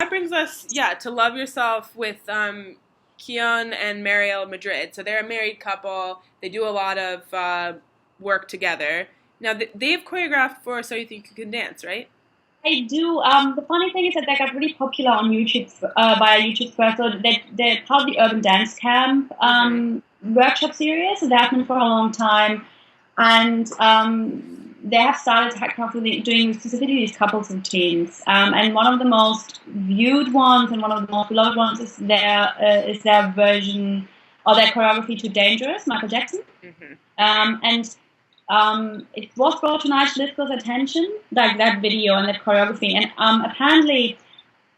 that brings us, to Love Yourself with Keone and Mariel Madrid. So they're a married couple. They do a lot of work together. Now, they've choreographed for So You Think You Can Dance, right? I do. The funny thing is that they got really popular on YouTube by YouTube first. So they're part of the Urban Dance Camp Mm-hmm. workshop series. So they have been for a long time, and they have started doing specifically these couples routines. And one of the most viewed ones and one of the most beloved ones is their version or their choreography to "Dangerous," Michael Jackson. Mm-hmm. And it was brought to Nigel Lithgow's attention, like that video and that choreography. And apparently,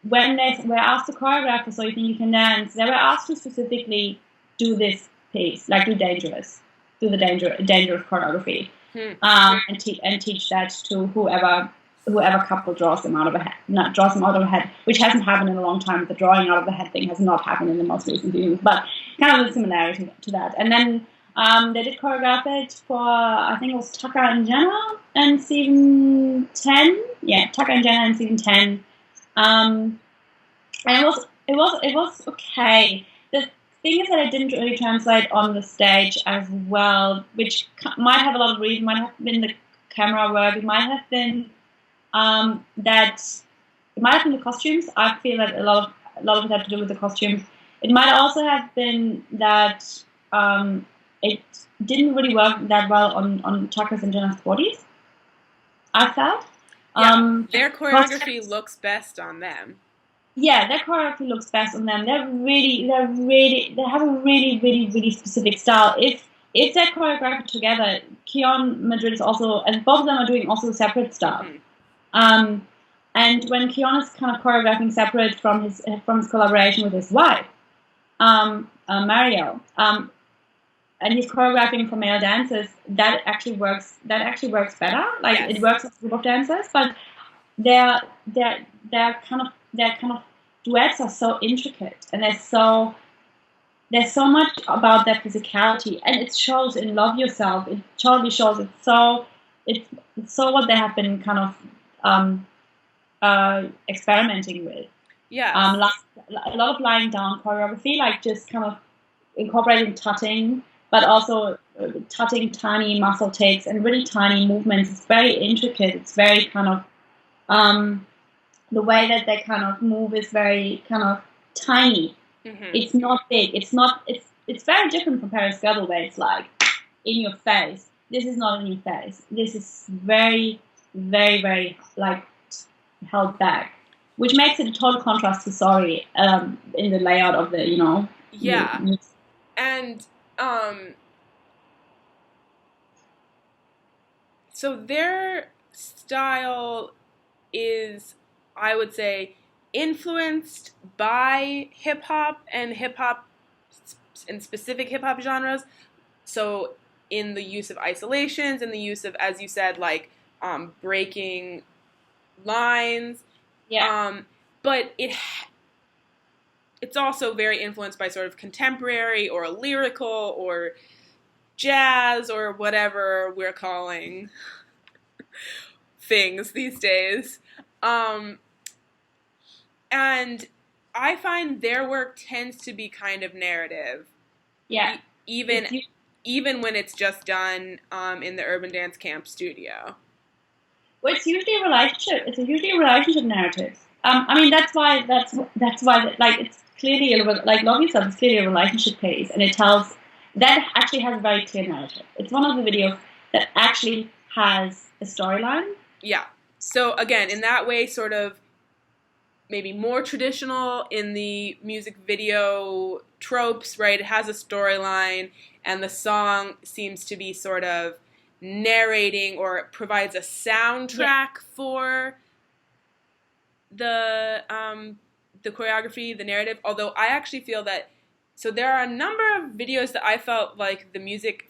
when they were asked to choreograph for So You Think You Can Dance, they were asked to specifically do this piece, like do the dangerous choreography, Hmm. and teach that to whoever couple draws them out of a head, not draws them out of a head, which hasn't happened in a long time. The drawing out of the head thing has not happened in the most recent years, but kind of a similarity to that. And then they did choreograph it for, I think it was Tucker and Jenna in season 10. Yeah, Tucker and Jenna in season 10. And it was okay. The thing is that it didn't really translate on the stage as well, which might have a lot of reason. Might have been the camera work. It might have been that it might have been the costumes. I feel that a lot of it had to do with the costumes. It might also have been that it didn't really work that well on Tucker's and Jenna's bodies. I felt. Yeah, their Because choreography looks best on them. yeah, their choreography looks best on them. They have a really specific style. If they're choreographed together, Keone Madrid is also, and both of them are doing also separate stuff. Mm-hmm. Um, and when Keone is kind of choreographing separate from his collaboration with his wife, Mariel, and he's choreographing for male dancers, that actually works. That actually works better. Like it Yes. works as a group of dancers, but their their their kind of duets are so intricate, and there's so much about their physicality, and it shows in Love Yourself. It totally shows. It's it's so what they have been kind of experimenting with. Yes. Like a lot of lying down choreography, like just kind of incorporating tutting, but also tutting tiny muscle takes and really tiny movements. It's very intricate. It's very kind of the way that they kind of move is very kind of tiny. Mm-hmm. It's not big. It's not. It's very different from Paris Rebel, where it's like in your face. This is not in your face. This is very like held back, which makes it a total contrast to Sorry in the layout of the Yeah. And so their style is, I would say, influenced by hip hop and specific hip hop genres. So in the use of isolations, in the use of, as you said, like breaking lines. yeah. But it's also very influenced by sort of contemporary or lyrical or jazz or whatever we're calling things these days. Um, and I find their work tends to be kind of narrative, Yeah. even It's, even when it's just done in the Urban Dance Camp studio. well, it's usually a relationship. It's usually a relationship narrative. I mean, that's why like it's clearly like Love Yourself is clearly a relationship piece, and it tells that actually has a very clear narrative. It's one of the videos that actually has a storyline. Yeah. So again, in that way, sort of maybe more traditional in the music video tropes, right? It has a storyline, and the song seems to be sort of narrating or provides a Yeah, soundtrack for the choreography, the narrative. Although I actually feel that so there are a number of videos that I felt like the music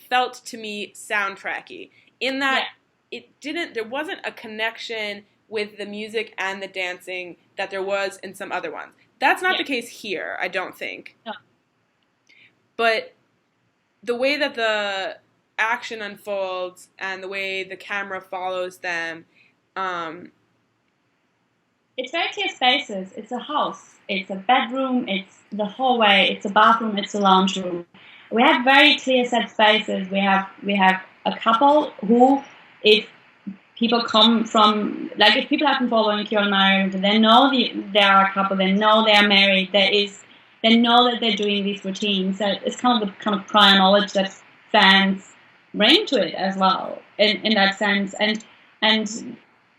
felt to me soundtracky in yeah, that there wasn't a connection with the music and the dancing that there was in some other ones. That's not yeah. the case here, I don't think. No. But the way that the action unfolds and the way the camera follows them, um, it's very clear spaces. It's a house. It's a bedroom. It's the hallway. It's a bathroom. It's a lounge room. We have very clear set spaces. We have a couple who, if people come from, like, if people have been following Keone and Mariel, they know they are a couple. They know they are married. They know that they're doing these routines. So it's kind of the kind of prior knowledge that fans bring to it as well, in that sense. And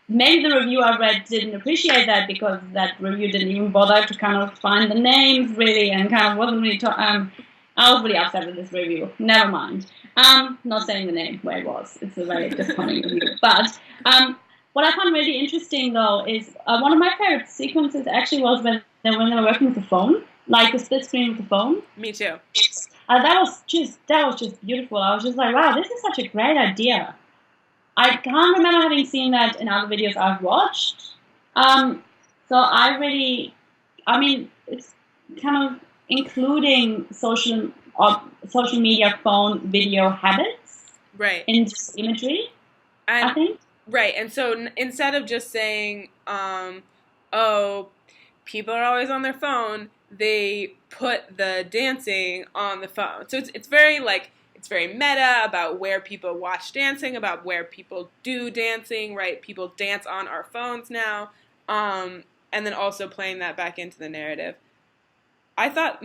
maybe the review I read didn't appreciate that, because that review didn't even bother to kind of find the names really, and kind of wasn't really. I was really upset with this review. Never mind. Not saying the name where it was. It's a very disappointing review. But what I found really interesting though is one of my favorite sequences actually was when they were working with the phone, like the split screen with the phone. Me too. That was just beautiful. I was just like, wow, this is such a great idea. I can't remember having seen that in other videos I've watched. So it's kind of including social media phone video habits, right, in just imagery, and, I think. Right, and so instead of just saying, oh, people are always on their phone, they put the dancing on the phone. So it's very it's very meta about where people watch dancing, about where people do dancing, right? People dance on our phones now, and then also playing that back into the narrative. I thought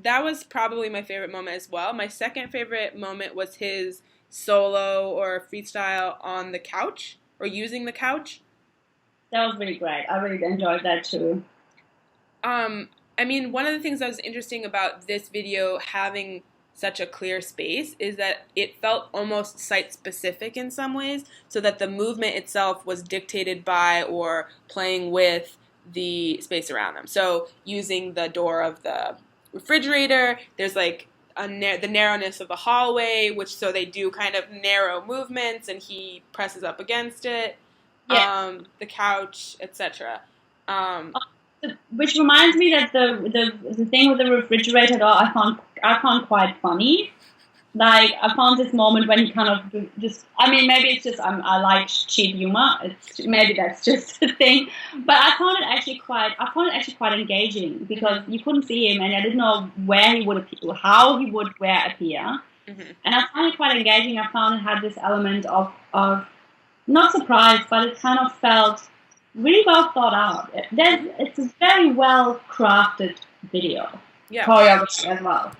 that was probably my favorite moment as well. My second favorite moment was his solo or freestyle on the couch, or using the couch. That was really great. I really enjoyed that too. I mean, one of the things that was interesting about this video having such a clear space is that it felt almost site-specific in some ways, so that the movement itself was dictated by or playing with the space around them. So using the door of the refrigerator, there's like the narrowness of the hallway, so they do kind of narrow movements, and he presses up against it. Yeah. The couch, etc. Which reminds me that the thing with the refrigerator door I found quite funny. Like, I found this moment when he kind of just, I mean, maybe it's just I like cheap humor. Maybe that's just the thing. But I found it actually quite engaging, because you couldn't see him, and I didn't know where he would appear, how he would appear. Mm-hmm. And I found it quite engaging. I found it had this element of not surprise, but it kind of felt really well thought out. It's a very well crafted video. Yeah. Choreography as well.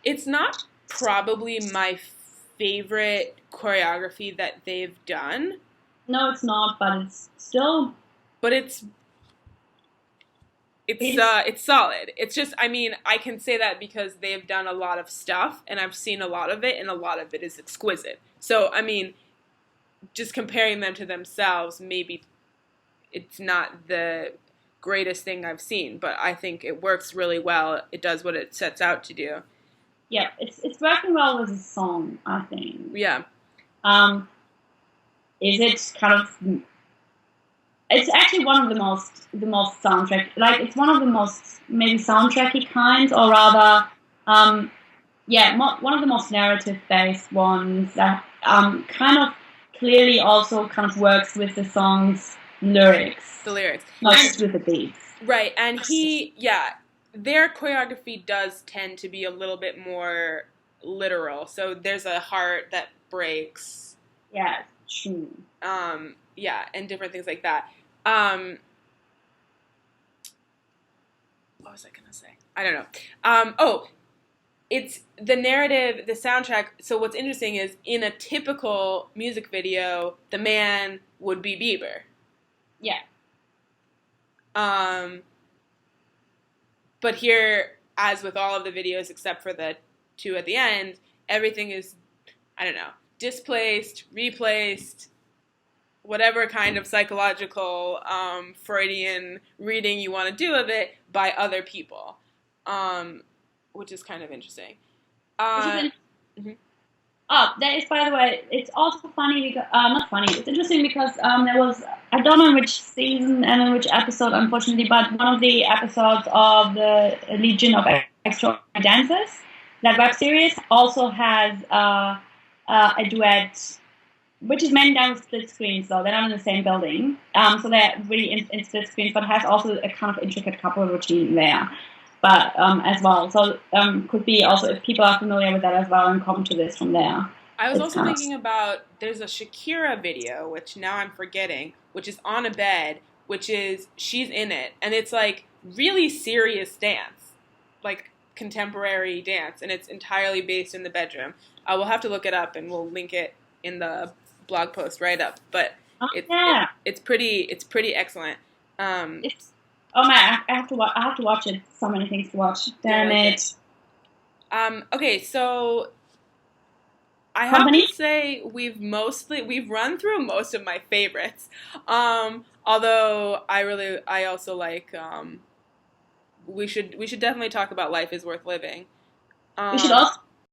It's not probably my favorite choreography that they've done. No, it's not, but it's still. But it's solid. It's just, I mean, I can say that because they've done a lot of stuff, and I've seen a lot of it, and a lot of it is exquisite. So, I mean, just comparing them to themselves, maybe it's not the greatest thing I've seen, but I think it works really well. It does what it sets out to do. Yeah, it's working well as a song, I think. Yeah. Is it kind of? It's actually one of the most soundtrack. Like, it's one of the most maybe soundtracky kinds, or rather, one of the most narrative-based ones that kind of clearly also kind of works with the song's lyrics. The lyrics. Not just with the beats. Right, and their choreography does tend to be a little bit more literal. So there's a heart that breaks. Yeah, true. And different things like that. What was I going to say? I don't know. It's the narrative, the soundtrack. So what's interesting is, in a typical music video, the man would be Bieber. Yeah. But here, as with all of the videos except for the two at the end, everything is, I don't know, displaced, replaced, whatever kind of psychological Freudian reading you want to do of it, by other people, which is kind of interesting. Mm-hmm. That is, by the way, it's also funny because, not funny, it's interesting because there was, I don't know in which season and in which episode, unfortunately, but one of the episodes of the Legion of Extraordinary Dancers, that web series, also has a duet which is mainly done with split screens, though. They're not in the same building. So they're really in split screens, but has also a kind of intricate couple routine there. But as well. So could be also, if people are familiar with that as well and come to this from there. I was It's also kind of, thinking about there's a Shakira video, which now I'm forgetting, which is on a bed, which is she's in it, and it's like really serious dance, like contemporary dance, and it's entirely based in the bedroom. We'll have to look it up, and we'll link it in the blog post right up. But oh, yeah. it's pretty excellent. It's, oh my, I have to watch it. So many things to watch. Damn Like it. Okay, so I have to Company? say we've run through most of my favorites. Although I also like we should definitely talk about Life is Worth Living. We should also